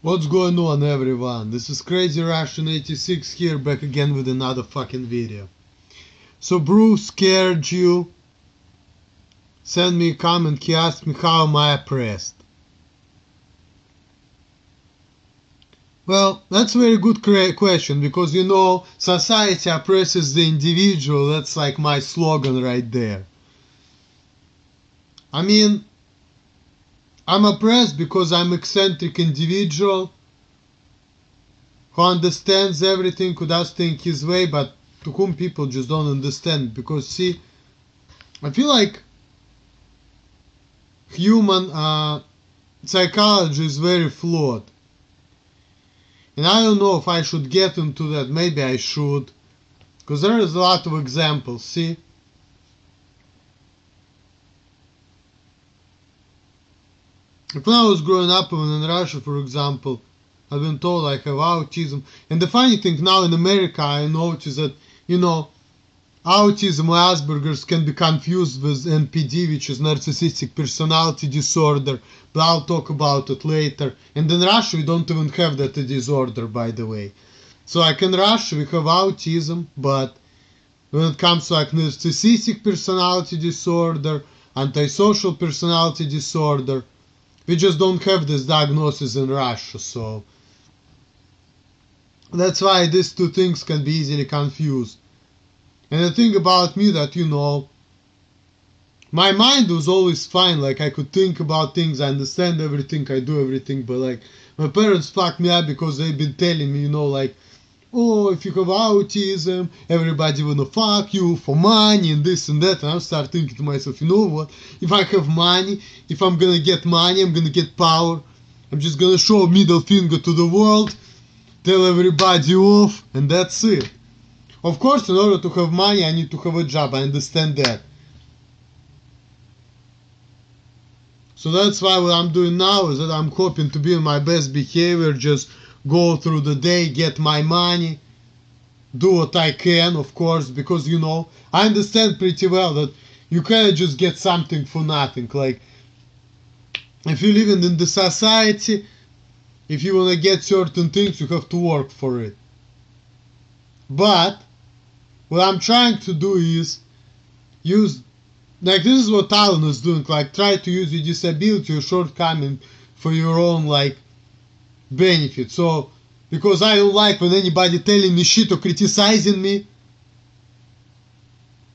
What's going on, everyone? This is Crazy Russian 86 here, back again with another fucking video. So Bruce scared you, sent me a comment, he asked me how am I oppressed. Well, that's a very good question, because society oppresses the individual. That's like my slogan right there. I mean, I'm oppressed because I'm eccentric individual who understands everything, who does things his way, but to whom people just don't understand. Because see, I feel like human psychology is very flawed. And I don't know if I should get into that. Maybe I should. Because there is a lot of examples, see? If when I was growing up in Russia, for example, I've been told I have autism. And the funny thing now in America, I notice that, autism or Asperger's can be confused with NPD, which is narcissistic personality disorder, but I'll talk about it later. And in Russia, we don't even have that disorder, by the way. So like in Russia, we have autism, but when it comes to like narcissistic personality disorder, antisocial personality disorder, we just don't have this diagnosis in Russia. So that's why these two things can be easily confused. And the thing about me that, my mind was always fine. Like, I could think about things, I understand everything, I do everything. But, like, my parents fucked me up because they've been telling me, like, oh, if you have autism, everybody wanna fuck you for money and this and that. And I start thinking to myself, you know what? If I have money, if I'm gonna get money, I'm gonna get power. I'm just gonna show a middle finger to the world, tell everybody off, and that's it. Of course, in order to have money, I need to have a job. I understand that. So that's why what I'm doing now is that I'm hoping to be in my best behavior, just go through the day, get my money, do what I can, of course, because, I understand pretty well that you can't just get something for nothing. Like, if you live in the society, if you want to get certain things, you have to work for it. But what I'm trying to do is use, like, this is what Alan is doing, like, try to use your disability or shortcoming for your own, like, benefit. So, because I don't like when anybody telling me shit or criticizing me,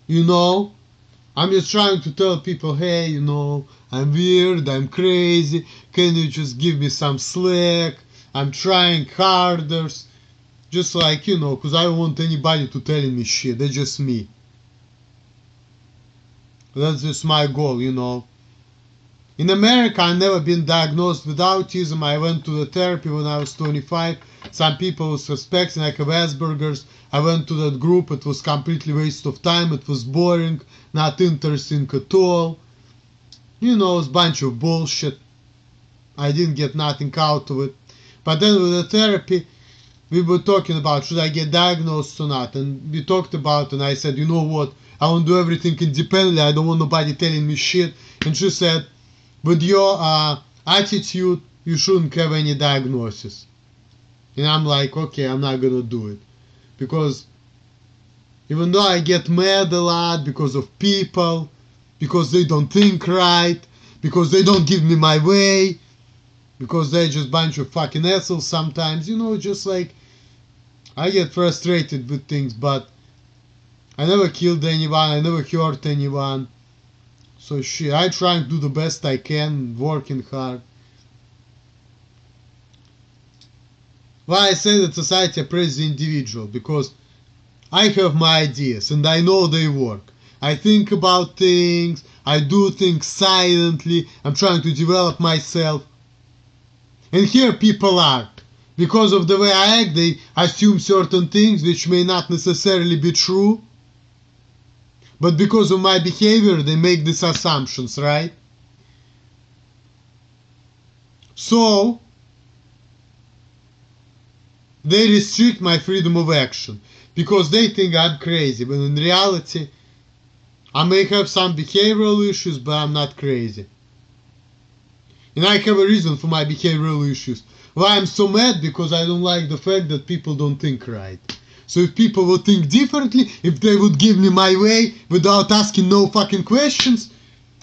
I'm just trying to tell people, hey, I'm weird, I'm crazy, can you just give me some slack, I'm trying harder. Just like, because I don't want anybody to telling me shit. That's just me. That's just my goal, In America, I've never been diagnosed with autism. I went to the therapy when I was 25. Some people were suspecting I have Asperger's. I went to that group. It was completely waste of time. It was boring, not interesting at all. It was a bunch of bullshit. I didn't get nothing out of it. But then with the therapy, we were talking about should I get diagnosed or not, and we talked about it, and I said, you know what, I want to do everything independently, I don't want nobody telling me shit. And she said, with your attitude, you shouldn't have any diagnosis. And I'm like, okay, I'm not gonna do it. Because even though I get mad a lot because of people, because they don't think right, because they don't give me my way, because they're just a bunch of fucking assholes sometimes, just like, I get frustrated with things, but I never killed anyone, I never hurt anyone. So shit, I try and do the best I can, working hard. Why I say that society oppresses the individual? Because I have my ideas and I know they work. I think about things, I do things silently, I'm trying to develop myself. And here people aren't. Because of the way I act, they assume certain things which may not necessarily be true. But because of my behavior, they make these assumptions, right? So, they restrict my freedom of action. Because they think I'm crazy. But in reality, I may have some behavioral issues, but I'm not crazy. And I have a reason for my behavioral issues. Why I'm so mad? Because I don't like the fact that people don't think right. So if people would think differently, if they would give me my way without asking no fucking questions,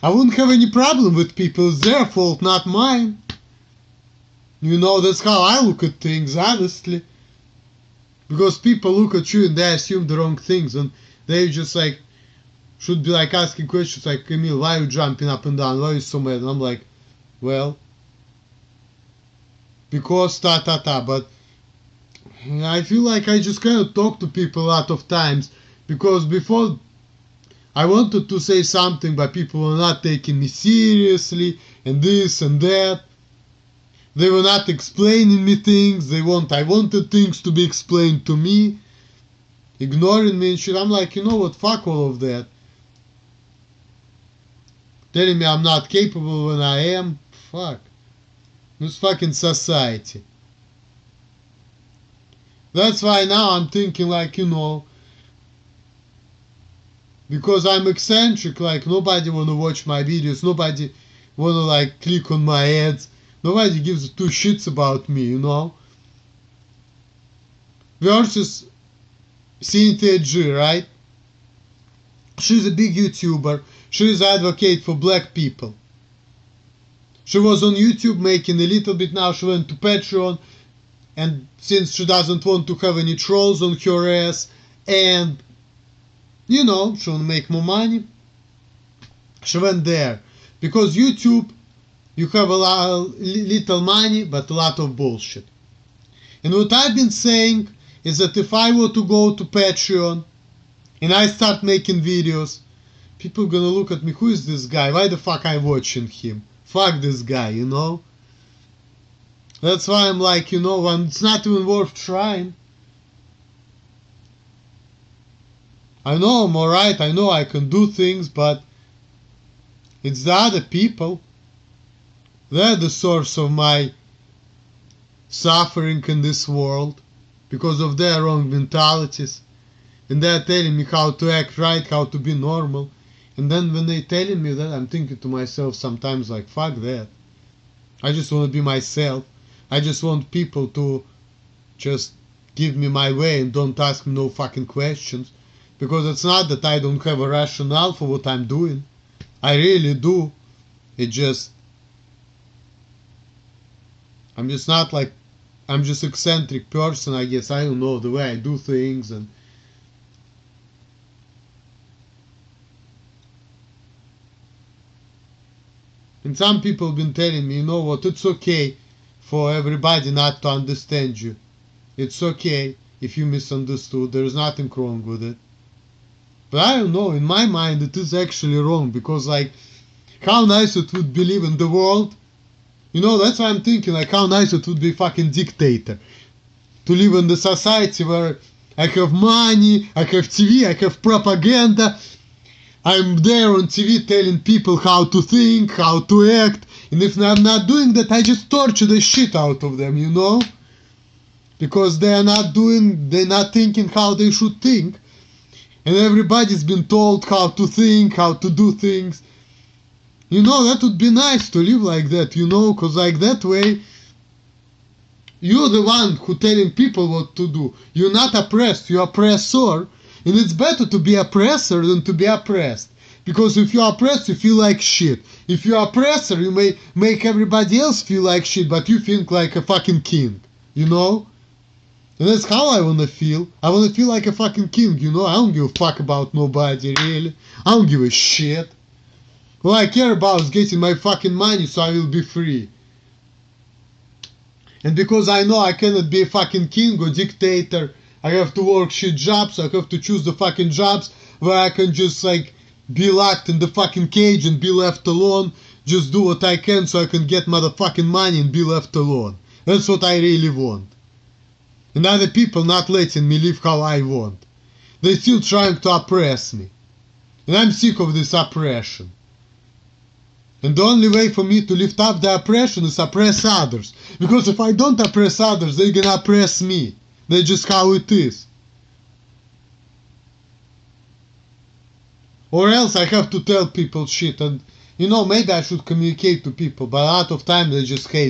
I wouldn't have any problem with people. It's their fault, not mine. You know, that's how I look at things, honestly. Because people look at you and they assume the wrong things, and they just like should be like asking questions like, Emil, why are you jumping up and down? Why are you so mad? And I'm like, well, because ta. But I feel like I just cannot talk to people a lot of times, because before I wanted to say something, but people were not taking me seriously, and this and that. They were not explaining me things. I wanted things to be explained to me, ignoring me and shit. I'm like, you know what? Fuck all of that. Telling me I'm not capable when I am. Fuck. This fucking society. That's why now I'm thinking like, you know, because I'm eccentric, like nobody wanna watch my videos, nobody wanna like click on my ads. Nobody gives two shits about me, you know? Versus Cynthia G, right? She's a big YouTuber. She's an advocate for black people. She was on YouTube making a little bit, now she went to Patreon, and since she doesn't want to have any trolls on her ass, and, you know, she want to make more money, she went there. Because YouTube, you have little money, but a lot of bullshit. And what I've been saying is that if I were to go to Patreon and I start making videos, people gonna look at me, who is this guy? Why the fuck I watching him? Fuck this guy, you know? That's why I'm like, you know, it's not even worth trying. I know I'm alright, I know I can do things, but it's the other people. They're the source of my suffering in this world because of their wrong mentalities. And they're telling me how to act right, how to be normal. And then when they're telling me that, I'm thinking to myself sometimes like, fuck that. I just want to be myself. I just want people to just give me my way and don't ask me no fucking questions. Because it's not that I don't have a rationale for what I'm doing. I really do. It just... I'm just not like... I'm just eccentric person, I guess. I don't know the way I do things and... And some people have been telling me, you know what, it's okay for everybody not to understand you. It's okay if you misunderstood. There is nothing wrong with it. But I don't know, in my mind it is actually wrong, because like, how nice it would be live in the world. You know, that's why I'm thinking, like, how nice it would be fucking dictator. To live in the society where I have money, I have TV, I have propaganda. I'm there on TV telling people how to think, how to act. And if I'm not doing that, I just torture the shit out of them, you know? Because they're not thinking how they should think. And everybody's been told how to think, how to do things. You know, that would be nice to live like that, you know, because like that way, you're the one who telling people what to do. You're not oppressed, you're oppressor. And it's better to be oppressor than to be oppressed. Because if you're oppressed, you feel like shit. If you're oppressor, you may make everybody else feel like shit, but you think like a fucking king, you know? And that's how I wanna feel. I wanna feel like a fucking king, you know? I don't give a fuck about nobody, really. I don't give a shit. All I care about is getting my fucking money so I will be free. And because I know I cannot be a fucking king or dictator, I have to work shit jobs, I have to choose the fucking jobs where I can just like be locked in the fucking cage and be left alone, just do what I can so I can get motherfucking money and be left alone. That's what I really want. And other people not letting me live how I want. They're still trying to oppress me. And I'm sick of this oppression. And the only way for me to lift up the oppression is oppress others. Because if I don't oppress others, they're gonna oppress me. That's just how it is. Or else I have to tell people shit, and You know, maybe I should communicate to people, but a lot of time they just hate.